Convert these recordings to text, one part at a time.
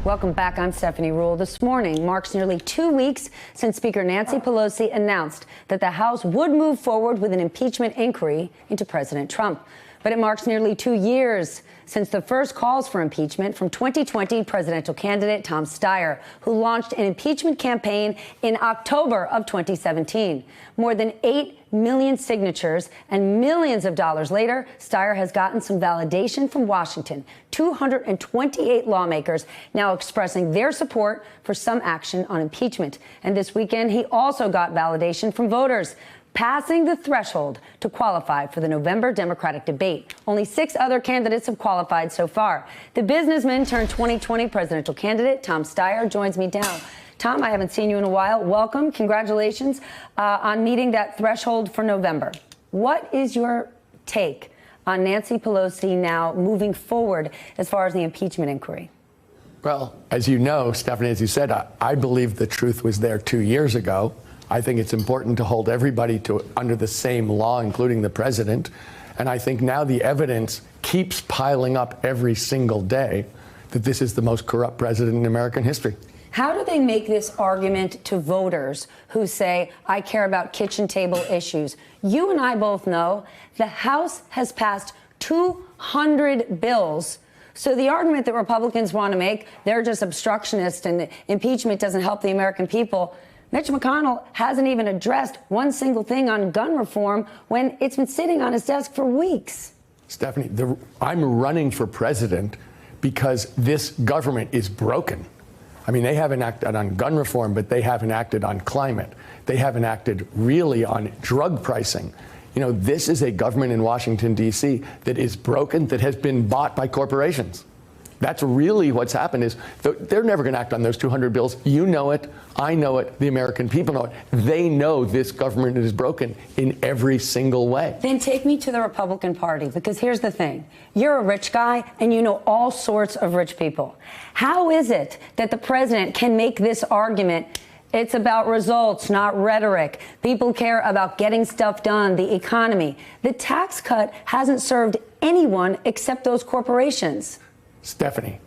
Welcome back. I'm Stephanie Ruhle. This morning marks nearly 2 weeks since Speaker Nancy Pelosi announced that the House would move forward with an impeachment inquiry into President Trump. But it marks nearly 2 years since the first calls for impeachment from 2020 presidential candidate Tom Steyer, who launched an impeachment campaign in October of 2017. More than 8 million signatures and millions of dollars later, Steyer has gotten some validation from Washington. 228 lawmakers now expressing their support for some action on impeachment. And this weekend, he also got validation from voters, passing the threshold to qualify for the November Democratic debate. Only 6 other candidates have qualified so far. The businessman turned 2020 presidential candidate Tom Steyer joins me now. Tom, I haven't seen you in a while. Welcome. Congratulations on meeting that threshold for November. What is your take on Nancy Pelosi now moving forward as far as the impeachment inquiry? Well, as you know, Stephanie, as you said, I believe the truth was there 2 years ago. I think it's important to hold everybody under the same law, including the president. And I think now the evidence keeps piling up every single day that this is the most corrupt president in American history. How do they make this argument to voters who say, I care about kitchen table issues? You and I both know the House has passed 200 bills. So the argument that Republicans want to make, they're just obstructionists and impeachment doesn't help the American people. Mitch McConnell hasn't even addressed one single thing on gun reform when it's been sitting on his desk for weeks. Stephanie, I'm running for president because this government is broken. I mean, they haven't acted on gun reform, but they haven't acted on climate. They haven't acted really on drug pricing. You know, this is a government in Washington, D.C. that is broken, that has been bought by corporations. That's really what's happened is they're never going to act on those 200 bills. You know it. I know it. The American people know it. They know this government is broken in every single way. Then take me to the Republican Party, because here's the thing. You're a rich guy and you know all sorts of rich people. How is it that the president can make this argument? It's about results, not rhetoric. People care about getting stuff done, the economy. The tax cut hasn't served anyone except those corporations. Stephanie,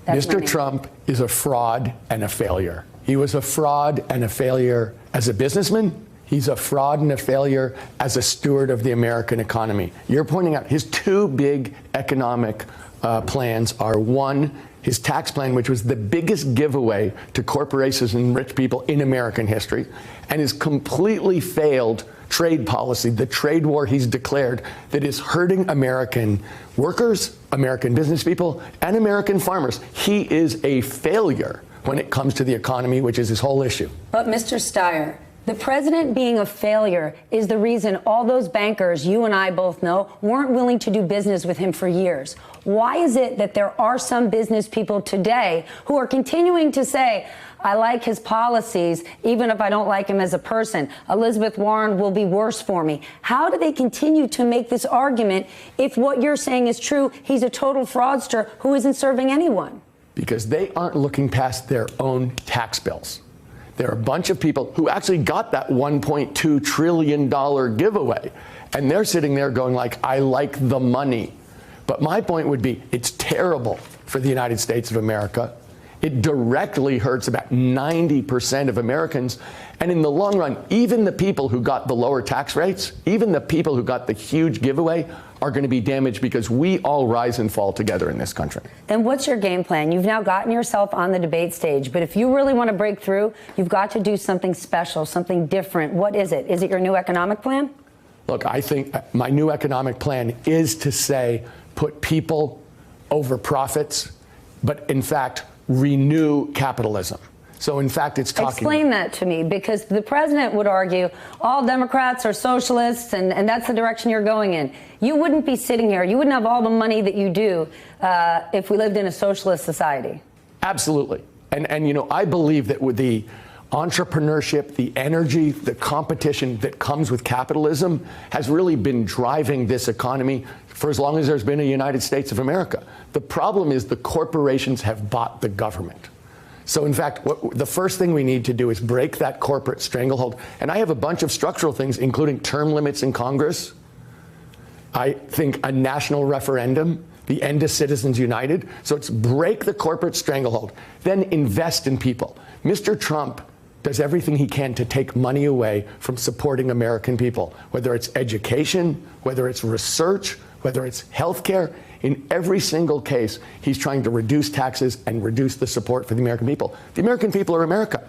Mr. Trump is a fraud and a failure. He was a fraud and a failure as a businessman. He's a fraud and a failure as a steward of the American economy. You're pointing out his 2 big economic plans are, one, his tax plan, which was the biggest giveaway to corporations and rich people in American history, and his completely failed trade policy, the trade war he's declared that is hurting American workers, American business people, and American farmers. He is a failure when it comes to the economy, which is his whole issue. But Mr. Steyer, the president being a failure is the reason all those bankers, you and I both know, weren't willing to do business with him for years. Why is it that there are some business people today who are continuing to say, I like his policies, even if I don't like him as a person. Elizabeth Warren will be worse for me. How do they continue to make this argument if what you're saying is true? He's a total fraudster who isn't serving anyone. Because they aren't looking past their own tax bills. There are a bunch of people who actually got that $1.2 trillion giveaway. And they're sitting there going like, I like the money. But my point would be, it's terrible for the United States of America. It directly hurts about 90% of Americans. And in the long run, even the people who got the lower tax rates, even the people who got the huge giveaway are going to be damaged because we all rise and fall together in this country. Then what's your game plan? You've now gotten yourself on the debate stage, but if you really want to break through, you've got to do something special, something different. What is it? Is it your new economic plan? Look, I think my new economic plan is to say, put people over profits, but in fact, renew capitalism. So, in fact, it's talking... Explain that to me, because the president would argue all Democrats are socialists, and that's the direction you're going in. You wouldn't be sitting here. You wouldn't have all the money that you do if we lived in a socialist society. Absolutely. And you know, I believe that with the entrepreneurship, the energy, the competition that comes with capitalism has really been driving this economy for as long as there's been a United States of America. The problem is the corporations have bought the government. So, in fact, the first thing we need to do is break that corporate stranglehold. And I have a bunch of structural things, including term limits in Congress. I think a national referendum the end of Citizens United. So it's break the corporate stranglehold, then invest in people. Mr. Trump does everything he can to take money away from supporting American people, whether it's education, whether it's research, whether it's healthcare. In every single case, he's trying to reduce taxes and reduce the support for the American people. The American people are America.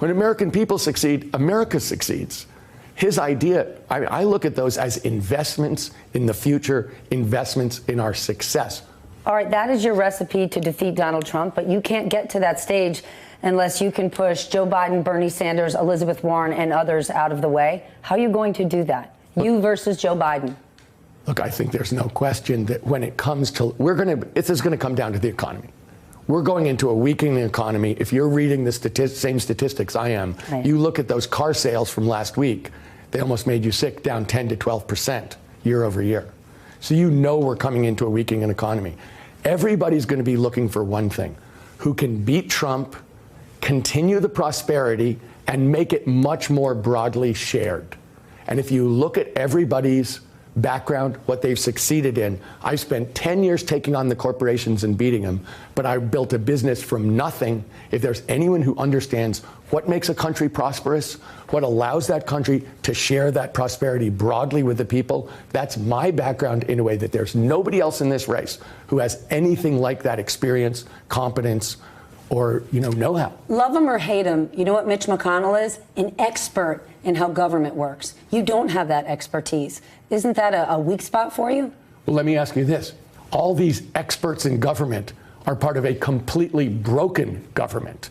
When American people succeed, America succeeds. His idea, I look at those as investments in the future, investments in our success. All right, that is your recipe to defeat Donald Trump, but you can't get to that stage unless you can push Joe Biden, Bernie Sanders, Elizabeth Warren, and others out of the way. How are you going to do that? You versus Joe Biden. Look, I think there's no question that when it comes to, this is going to come down to the economy. We're going into a weakening economy. If you're reading the same statistics I am, right. You look at those car sales from last week, they almost made you sick, down 10 to 12% year over year. So you know we're coming into a weakening economy. Everybody's going to be looking for one thing: who can beat Trump, continue the prosperity, and make it much more broadly shared. And if you look at everybody's background, what they've succeeded in, I spent 10 years taking on the corporations and beating them, but I built a business from nothing. If there's anyone who understands what makes a country prosperous, what allows that country to share that prosperity broadly with the people, that's my background in a way that there's nobody else in this race who has anything like that experience, competence, or, know-how. Love him or hate him, you know what Mitch McConnell is? An expert in how government works. You don't have that expertise. Isn't that a weak spot for you? Well, let me ask you this. All these experts in government are part of a completely broken government.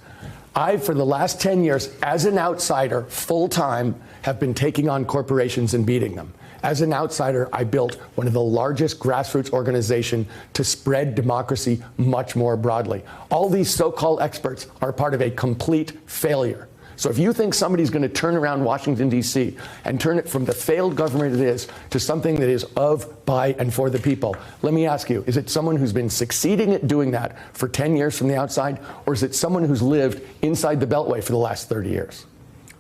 I, for the last 10 years, as an outsider, full-time, have been taking on corporations and beating them. As an outsider, I built one of the largest grassroots organizations to spread democracy much more broadly. All these so-called experts are part of a complete failure. So if you think somebody's going to turn around Washington, D.C. and turn it from the failed government it is to something that is of, by, and for the people, let me ask you, is it someone who's been succeeding at doing that for 10 years from the outside, or is it someone who's lived inside the Beltway for the last 30 years?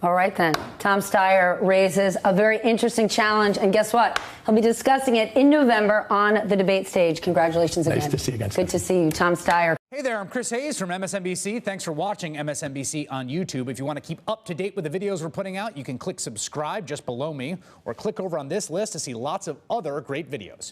All right, then. Tom Steyer raises a very interesting challenge. And guess what? He'll be discussing it in November on the debate stage. Congratulations again. Nice to see you again. Good to see you, Tom Steyer. Hey there, I'm Chris Hayes from MSNBC. Thanks for watching MSNBC on YouTube. If you want to keep up to date with the videos we're putting out, you can click subscribe just below me or click over on this list to see lots of other great videos.